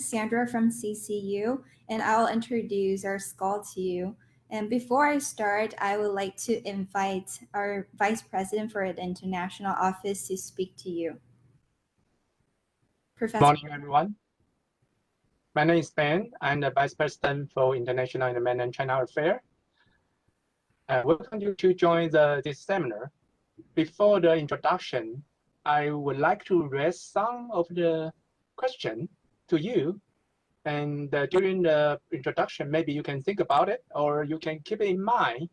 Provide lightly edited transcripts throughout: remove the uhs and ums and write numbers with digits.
Sandra from CCU, and I'll introduce our school to you. And before I start, I would like to invite our Vice President for the International Office to speak to you. Good morning, everyone. My name is Ben. I'm the Vice President for International and Mainland China Affairs. Welcome you to join this seminar. Before the introduction, I would like to raise some of the questions to you. And during the introduction, maybe you can think about it or you can keep it in mind.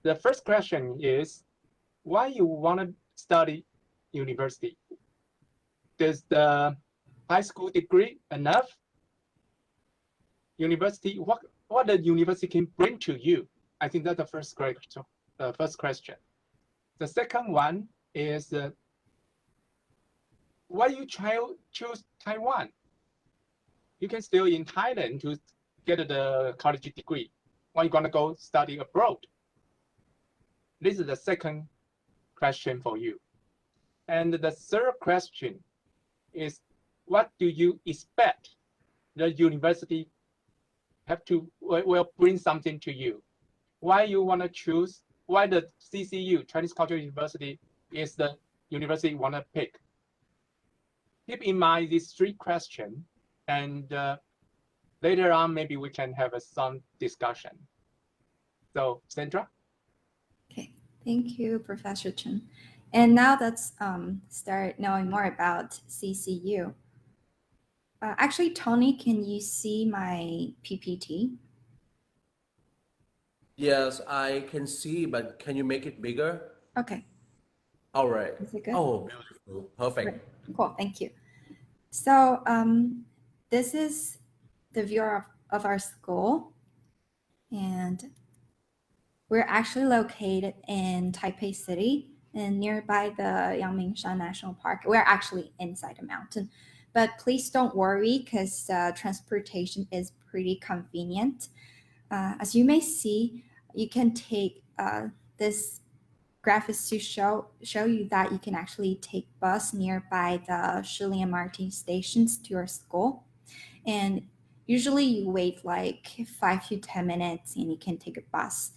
The first question is, why you want to study university? Does the high school degree enough? University, what the university can bring to you? I think that's the first question. The second one is why you choose Taiwan? You can still in Thailand to get the college degree. Why you gonna go study abroad? This is the second question for you. And the third question is, what do you expect the university will bring something to you? Why you want to choose, why the CCU, Chinese Cultural University, is the university you want to pick? Keep in mind these three questions, and later on, maybe we can have some discussion. So, Sandra? Okay, thank you, Professor Chen. And now let's start knowing more about CCU. Actually, Tony, can you see my PPT? Yes, I can see, but can you make it bigger? Okay. All right. Is it good? Oh, beautiful. Perfect. Great. Cool, thank you. So this is the view of our school. And we're actually located in Taipei City and nearby the Yangmingshan National Park. We're actually inside a mountain. But please don't worry because transportation is pretty convenient. As you may see, you can take this graphics to show you that you can actually take bus nearby the Shili and Martin stations to your school. And usually you wait like 5 to 10 minutes and you can take a bus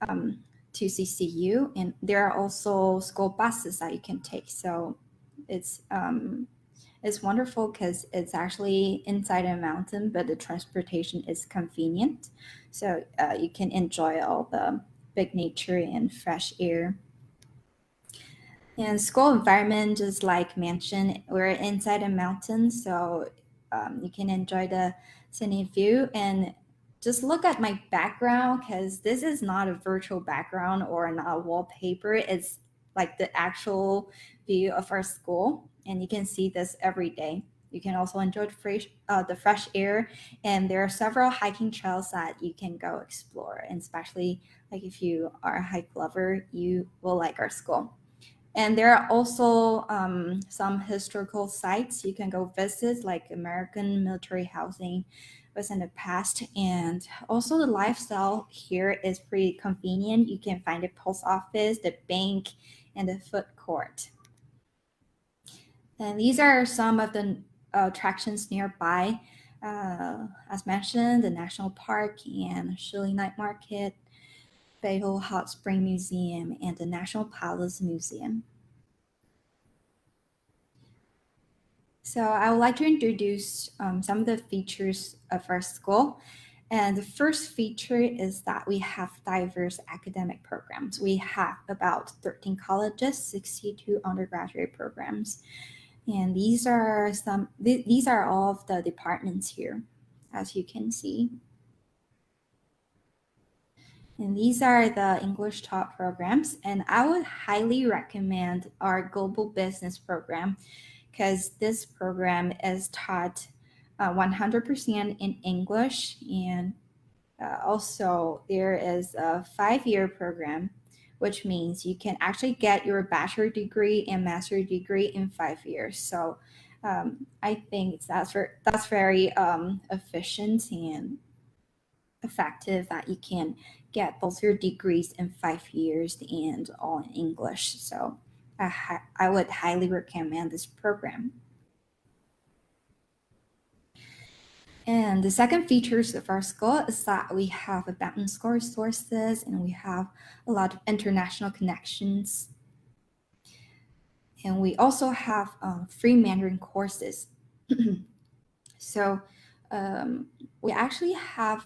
to CCU. And there are also school buses that you can take. So it's wonderful because it's actually inside a mountain, but the transportation is convenient. So you can enjoy all the big nature and fresh air. And school environment, just like mentioned, we're inside a mountain, so you can enjoy the scenic view. And just look at my background because this is not a virtual background or not a wallpaper. It's like the actual view of our school. And you can see this every day. You can also enjoy the fresh air, and there are several hiking trails that you can go explore. And especially like if you are a hike lover, you will like our school. And there are also some historical sites you can go visit, like American military housing was in the past. And also the lifestyle here is pretty convenient. You can find the post office, the bank, and the food court. And these are some of the attractions nearby. As mentioned, the National Park and Shili Night Market, Beidou Hot Spring Museum, and the National Palace Museum. So I would like to introduce some of the features of our school. And the first feature is that we have diverse academic programs. We have about 13 colleges, 62 undergraduate programs. And these are all of the departments here, as you can see. And these are the English taught programs. And I would highly recommend our global business program because this program is taught 100% in English. And also there is a 5-year program, which means you can actually get your bachelor degree and master degree in 5 years. So I think that's very efficient and effective that you can get both your degrees in 5 years and all in English. So I would highly recommend this program. And the second features of our school is that we have abundant school resources and we have a lot of international connections. And we also have free Mandarin courses. So we actually have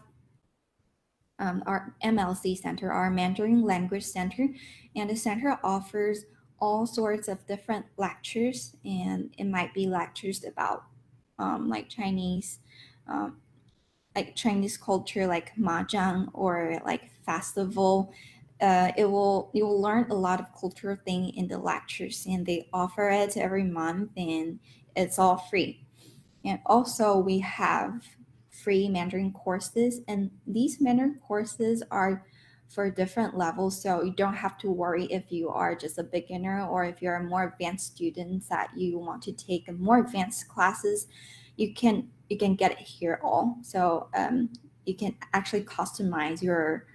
our MLC Center, our Mandarin Language Center, and the center offers all sorts of different lectures, and it might be lectures about like Chinese culture, like mahjong or like festival. You will learn a lot of cultural thing in the lectures, and they offer it every month, and it's all free. And also we have free Mandarin courses, and these Mandarin courses are for different levels. So you don't have to worry if you are just a beginner or if you're a more advanced student that you want to take more advanced classes, you can get it here all. So you can actually customize your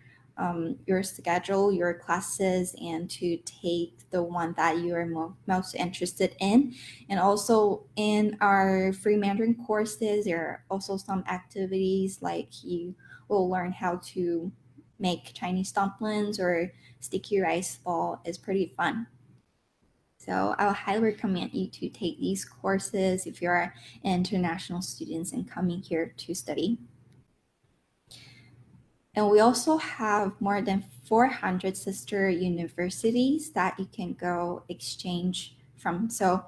schedule, your classes, and to take the one that you are most interested in. And also in our free Mandarin courses, there are also some activities like you will learn how to make Chinese dumplings or sticky rice ball. Is pretty fun. So I would highly recommend you to take these courses if you're international students and coming here to study. And we also have more than 400 sister universities that you can go exchange from. So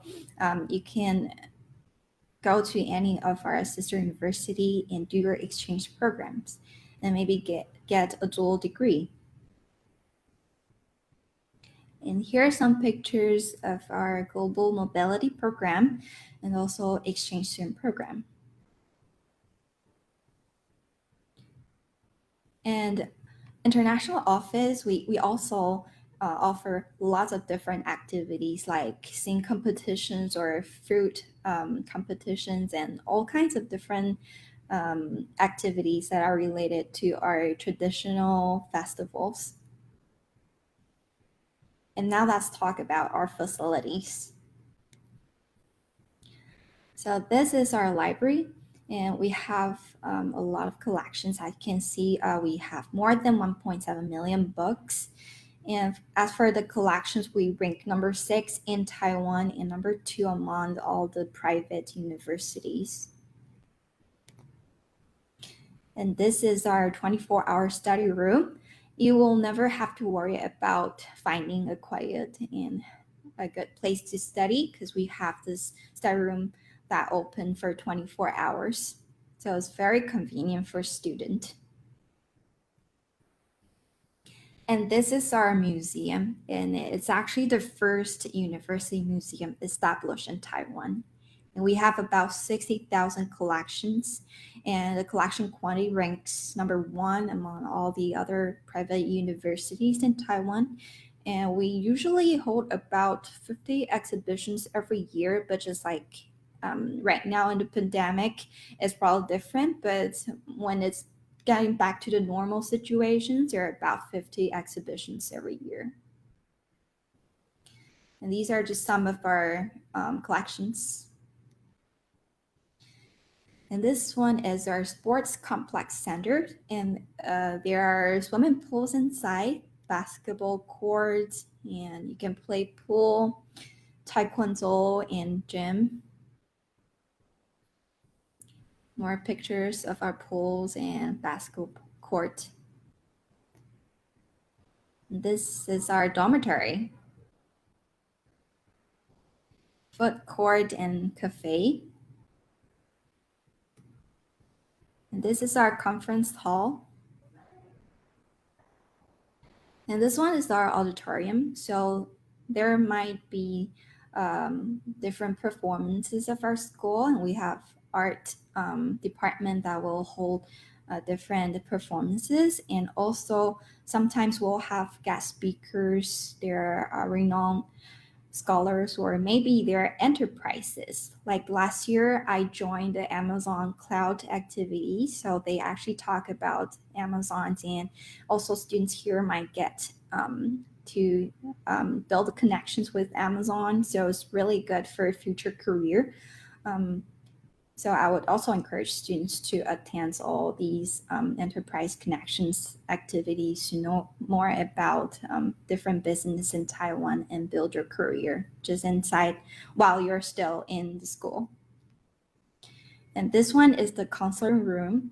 you can go to any of our sister university and do your exchange programs and maybe get a dual degree. And here are some pictures of our global mobility program and also exchange student program. And international office, we also offer lots of different activities like sing competitions or fruit competitions and all kinds of different activities that are related to our traditional festivals. And now let's talk about our facilities. So this is our library, and we have a lot of collections. I can see we have more than 1.7 million books. And as for the collections, we rank number 6 in Taiwan and number 2 among all the private universities. And this is our 24-hour study room. You will never have to worry about finding a quiet and a good place to study because we have this study room that open for 24 hours. So it's very convenient for students. And this is our museum, and it's actually the first university museum established in Taiwan. And we have about 60,000 collections, and the collection quantity ranks number 1 among all the other private universities in Taiwan. And we usually hold about 50 exhibitions every year, but just like right now in the pandemic, it's probably different. But when it's getting back to the normal situations, there are about 50 exhibitions every year. And these are just some of our collections. And this one is our sports complex center. And there are swimming pools inside, basketball courts, and you can play pool, taekwondo, and gym. More pictures of our pools and basketball court. This is our dormitory, food court, and cafe. And this is our conference hall. And this one is our auditorium. So there might be different performances of our school, and we have art department that will hold different performances. And also sometimes we'll have guest speakers. There are renowned scholars, or maybe their enterprises. Like last year, I joined the Amazon Cloud activity. So they actually talk about Amazons, and also students here might get to build connections with Amazon. So it's really good for a future career. So I would also encourage students to attend all these enterprise connections activities to know more about different business in Taiwan and build your career just inside while you're still in the school. And this one is the counseling room.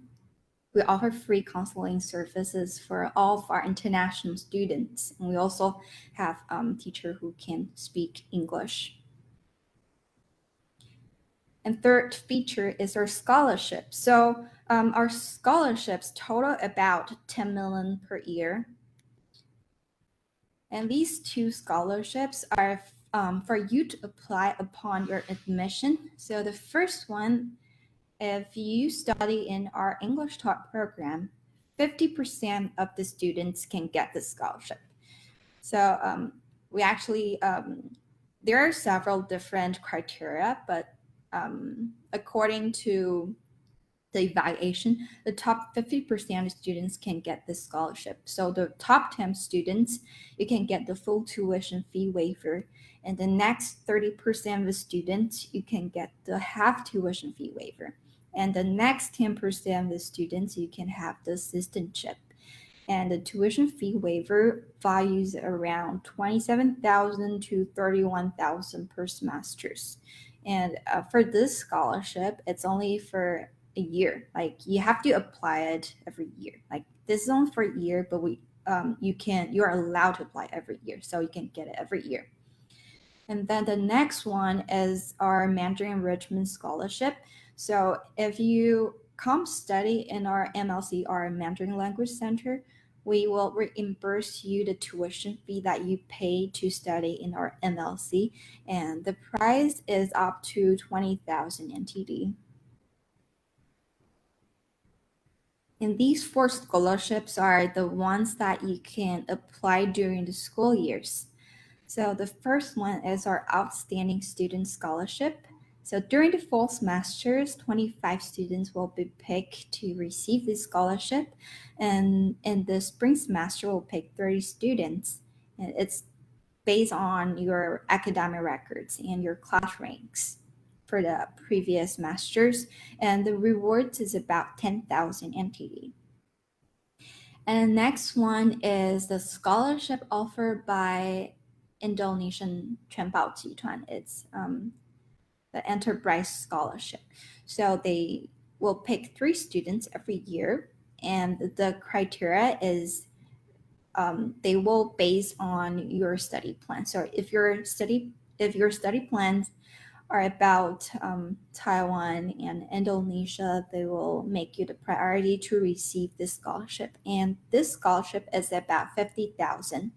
We offer free counseling services for all of our international students. And we also have teacher who can speak English. And third feature is our scholarship. So our scholarships total about 10 million per year. And these two scholarships are for you to apply upon your admission. So the first one, if you study in our English taught program, 50% of the students can get the scholarship. So we actually, there are several different criteria, but according to the evaluation, the top 50% of students can get this scholarship. So the top 10 students, you can get the full tuition fee waiver. And the next 30% of the students, you can get the half tuition fee waiver. And the next 10% of the students, you can have the assistantship. And the tuition fee waiver values around 27,000 to 31,000 per semesters. And for this scholarship, it's only for a year. Like you have to apply it every year. Like this is only for a year, but you are allowed to apply every year, so you can get it every year. And then the next one is our Mandarin Richmond Scholarship. So if you come study in our MLC, our Mandarin Language Center, we will reimburse you the tuition fee that you pay to study in our MLC. And the price is up to 20,000 NTD. And these 4 scholarships are the ones that you can apply during the school years. So the first one is our Outstanding Student Scholarship. So during the fall semesters, 25 students will be picked to receive this scholarship. And in the spring semester, we'll pick 30 students. And it's based on your academic records and your class ranks for the previous semesters. And the rewards is about 10,000 NTD. And the next one is the scholarship offered by Indonesian Chuanbao Jituan. It's the enterprise scholarship. So they will pick 3 students every year, and the criteria is they will base on your study plan. So if your study plans are about Taiwan and Indonesia, they will make you the priority to receive this scholarship. And this scholarship is about 50,000.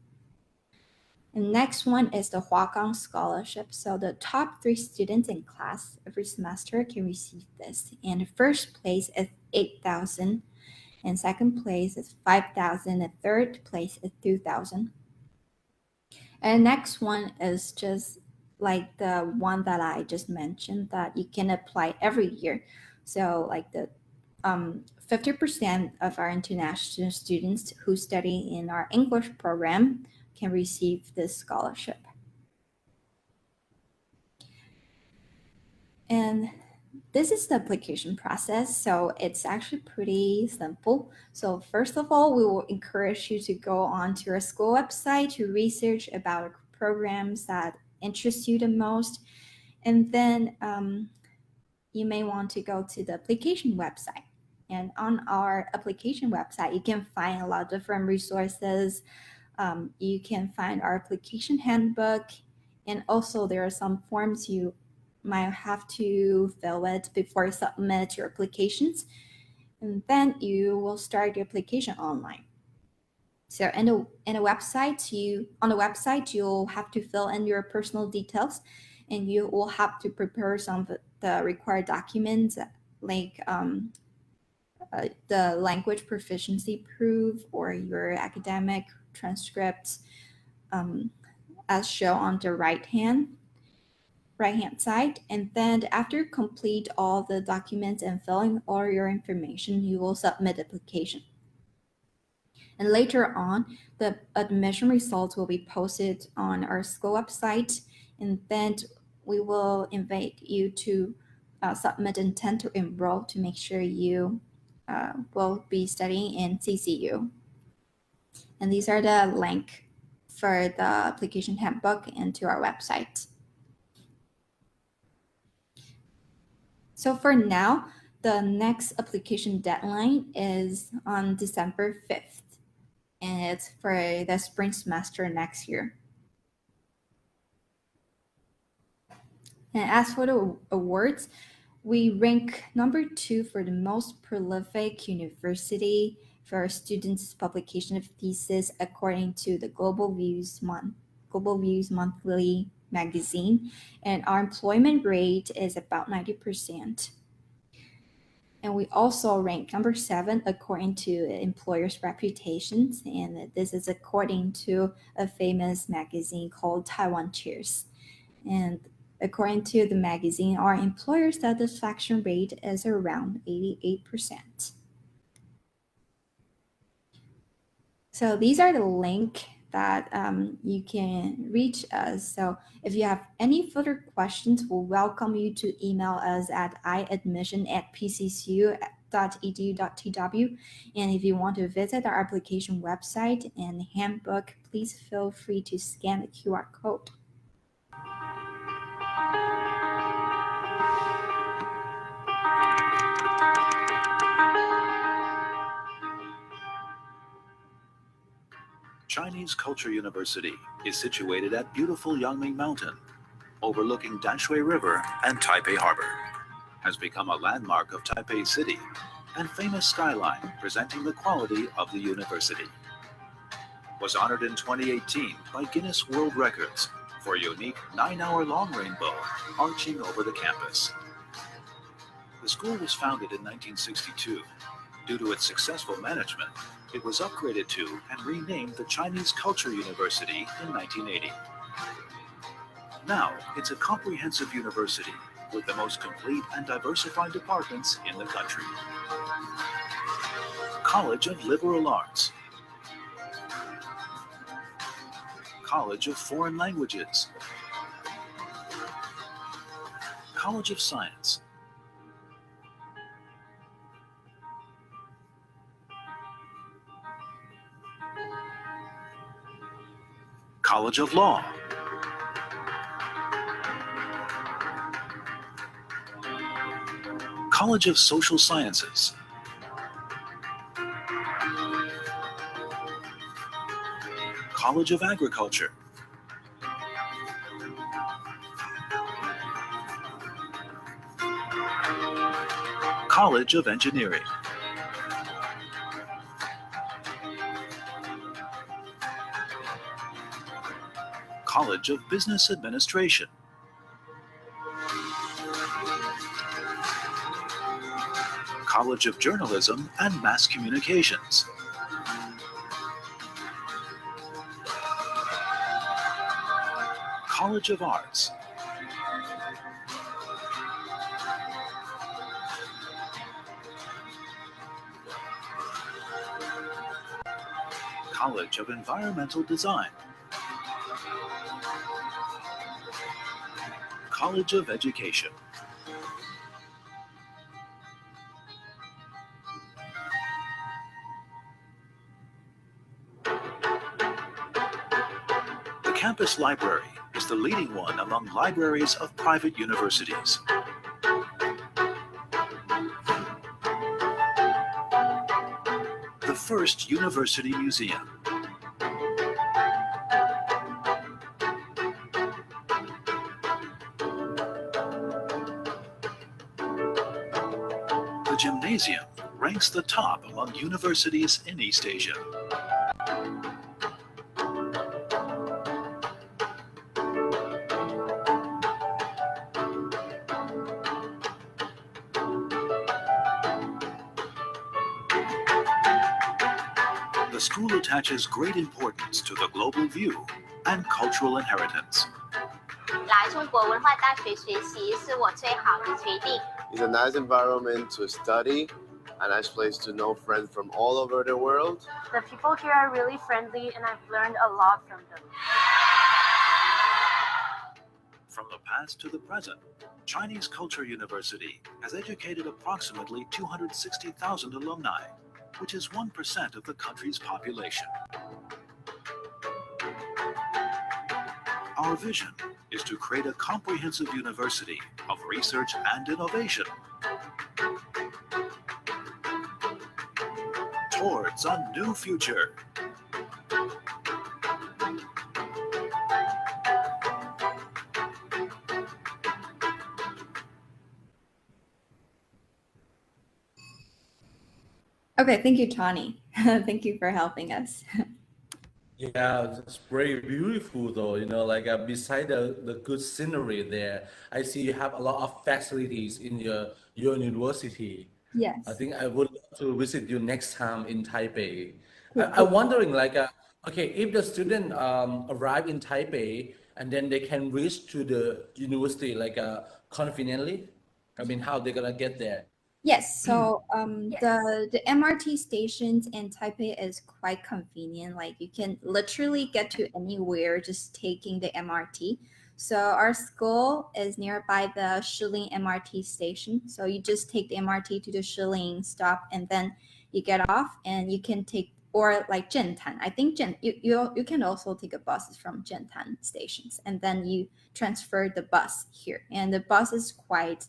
And next one is the Huaquan Scholarship. So the top 3 students in class every semester can receive this. And the first place is 8,000. And second place is 5,000. And third place is 2,000. And next one is just like the one that I just mentioned that you can apply every year. So like the 50% of our international students who study in our English program can receive this scholarship. And this is the application process. So it's actually pretty simple. So first of all, we will encourage you to go onto our school website to research about programs that interest you the most. And then you may want to go to the application website. And on our application website, you can find a lot of different resources. You can find our application handbook. And also there are some forms you might have to fill it before you submit your applications. And then you will start your application online. So on the website, you'll have to fill in your personal details, and you will have to prepare some of the required documents like the language proficiency proof or your academic transcripts as shown on the right hand side. And then after you complete all the documents and filling all your information, you will submit the application. And later on, the admission results will be posted on our school website, and then we will invite you to submit intent to enroll to make sure you will be studying in CCU. And these are the link for the application handbook and to our website. So for now, the next application deadline is on December 5th, and it's for the spring semester next year. And as for the awards, we rank number 2 for the most prolific university for our students' publication of thesis according to the Global Views Monthly magazine, and our employment rate is about 90%. And we also rank number 7 according to employers' reputations, and this is according to a famous magazine called Taiwan Cheers. And according to the magazine, our employer satisfaction rate is around 88%. So these are the link that you can reach us. So if you have any further questions, we'll welcome you to email us at iadmission@pccu.edu.tw. And if you want to visit our application website and handbook, please feel free to scan the QR code. Chinese Culture University is situated at beautiful Yangming Mountain, overlooking Danshui River and Taipei Harbor, has become a landmark of Taipei City and famous skyline presenting the quality of the university. Was honored in 2018 by Guinness World Records for a unique 9-hour long rainbow arching over the campus. The school was founded in 1962. Due to its successful management, it was upgraded to and renamed the Chinese Culture University in 1980. Now, it's a comprehensive university with the most complete and diversified departments in the country. College of Liberal Arts, College of Foreign Languages, College of Science, College of Law, College of Social Sciences, College of Agriculture, College of Engineering, College of Business Administration, College of Journalism and Mass Communications, College of Arts, College of Environmental Design, College of Education. The campus library is the leading one among libraries of private universities. The first university museum. The gymnasium ranks the top among universities in East Asia. The school attaches great importance to the global view and cultural inheritance. 来中国文化大学学习是我最好的决定。 It's a nice environment to study, a nice place to know friends from all over the world. The people here are really friendly and I've learned a lot from them. From the past to the present, Chinese Culture University has educated approximately 260,000 alumni, which is 1% of the country's population. Our vision is to create a comprehensive university of research and innovation towards a new future. Okay, thank you, Tawny. Thank you for helping us. Yeah, it's very beautiful though, like beside the good scenery there, I see you have a lot of facilities in your university. I Yes. think I would love to visit you next time in Taipei. I'm wondering okay, if the student arrive in Taipei and then they can reach to the university conveniently, I mean, how they gonna get there? Yes, so the MRT stations in Taipei is quite convenient. Like you can literally get to anywhere just taking the MRT. So our school is nearby the Shiling MRT station. So you just take the MRT to the Shiling stop and then you get off and you can take or like Zhentan. I think you can also take a bus from Zhentan stations and then you transfer the bus here. And the bus is quite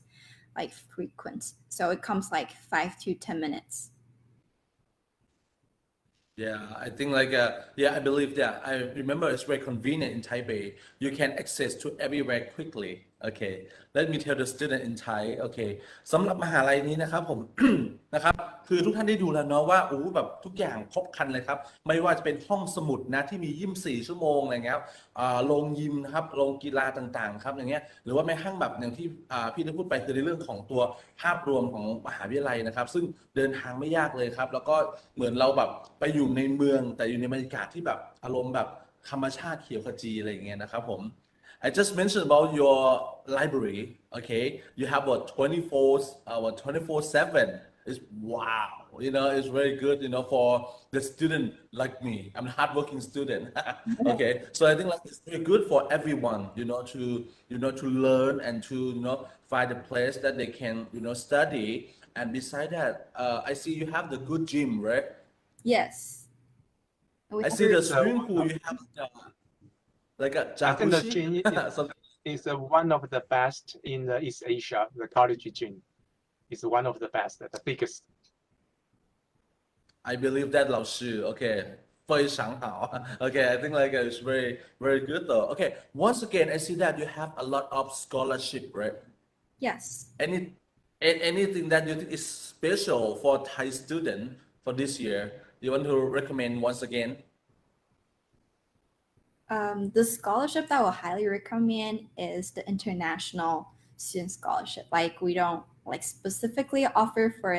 like frequent. So it comes like 5 to 10 minutes. Yeah, I think I believe that. I remember it's very convenient in Taipei. You can access to everywhere quickly. Okay, let me tell the student in Thai. Okay, สำหรับมหาลัยนี้นะครับผม นะครับคือทุกท่านได้ดูแล้วเนาะว่าแบบทุกอย่างครบครันเลยครับไม่ว่าจะเป็นห้องสมุดนะที่มี24 ชั่วโมงอะไรเงี้ยครับโรงยิมนะครับโรงกีฬาต่างๆครับอย่างเงี้ยหรือว่าแม้กระทั่งแบบอย่างที่พี่ได้พูดไปคือในเรื่องของตัวภาพรวมของมหาวิทยาลัยนะครับซึ่งเดินทางไม่ยากเลยครับแล้วก็เหมือนเราแบบไปอยู่ในเมืองแต่อยู่ในบรรยากาศที่แบบอารมณ์แบบธรรมชาติเขียวขจีอะไรอย่างเงี้ยนะครับผม I just mentioned about your library. Okay, you have a 24/7. It's wow. It's very good. For the student like me. I'm a hardworking student. Okay, so I think it's very good for everyone. To learn and to find a place that they can study. And beside that, I see you have the good gym, right? Yes. I see the swimming pool. You have like a I think the jacuzzi. gym is one of the best in the East Asia. The college gym is one of the best, the biggest. I believe that 老师 okay 非常好 okay I think it's very very good though. Okay, once again I see that you have a lot of scholarship, right? Yes. Anything that you think is special for Thai student for this year you want to recommend once again? The scholarship that I will highly recommend is the international student scholarship. Like we don't specifically offer for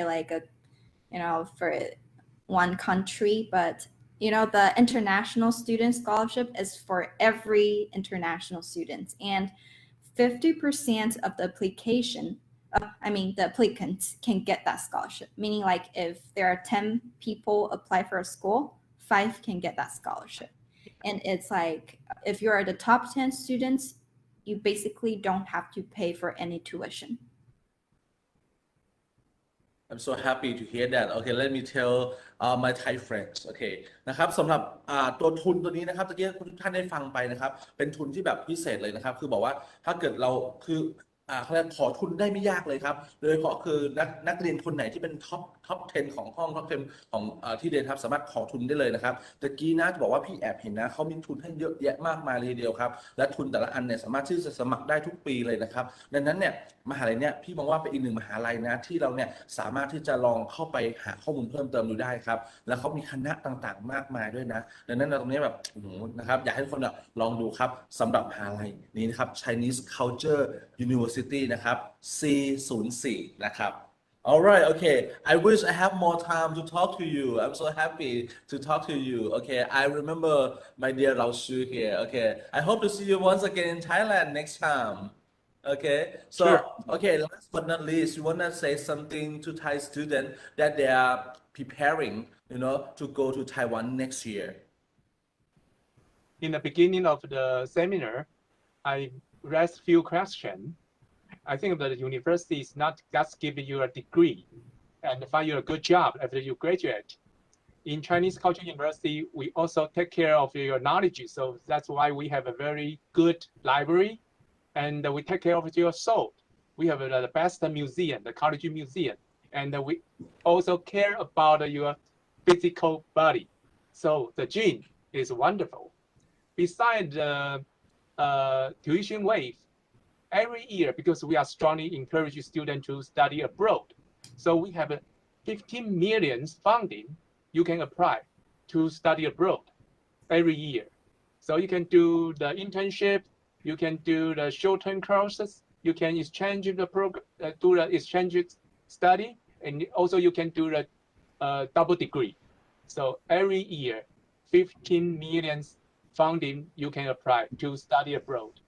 for one country, but the international student scholarship is for every international student, and 50% of the the applicants can get that scholarship. Meaning if there are 10 people apply for a school, 5 can get that scholarship. And it's if you're the top 10 students, you basically don't have to pay for any tuition. I'm so happy to hear that. Okay, let me tell my Thai friends. Okay นะครับสำหรับตัวทุนตัวนี้นะครับตะกี้ทุกท่านได้ฟังไปนะครับเป็นทุนที่แบบพิเศษเลยนะครับคือบอกว่าถ้าเกิดเราคือเขาเรียกขอทุนได้ไม่ยากเลยครับโดยเฉพาะคือนักเรียนคนไหนที่เป็นท็อป 10 ของห้องท็อป 10 ของที่เรียนครับสามารถขอทุนได้เลยนะครับตะกี้นะจะบอกว่าพี่แอบเห็นนะเขามีทุนให้เยอะแยะมากมายเลยทีเดียวครับและทุนแต่ละอันเนี่ยสามารถที่จะสมัครได้ทุกปีเลยนะครับดังนั้นเนี่ยมหาลัยเนี่ยพี่มองว่าเป็นอีกหนึ่งมหาลัยนะที่เราเนี่ยสามารถที่จะลองเข้าไปหาข้อมูลเพิ่มเติมดูได้ครับแล้วเขามีคณะต่างๆมากมายด้วยนะดังนั้นตรงนี้แบบนะครับอยากให้ทุกคนลองดูครับสำหรับมหาลัยนี้นะครับ Chinese Culture University นะครับ C04 นะครับ All right, okay. I wish I have more time to talk to you. I'm so happy to talk to you. Okay, I remember my dear Lao Shu here. Okay, I hope to see you once again in Thailand next time. Okay, so Sure. Okay, last but not least, you wanna say something to Thai students that they are preparing, to go to Taiwan next year. In the beginning of the seminar, I raise few questions. I think that the university is not just giving you a degree and find you a good job after you graduate. In Chinese Cultural University, we also take care of your knowledge. So that's why we have a very good library, and we take care of your soul. We have the best museum, the college museum, and we also care about your physical body. So the gym is wonderful. Besides the tuition waive, every year, because we are strongly encouraging students to study abroad. So we have 15 million funding you can apply to study abroad every year. So you can do the internship, you can do the short-term courses, you can exchange the program, do the exchange study, and also you can do the double degree. So every year, 15 million funding you can apply to study abroad.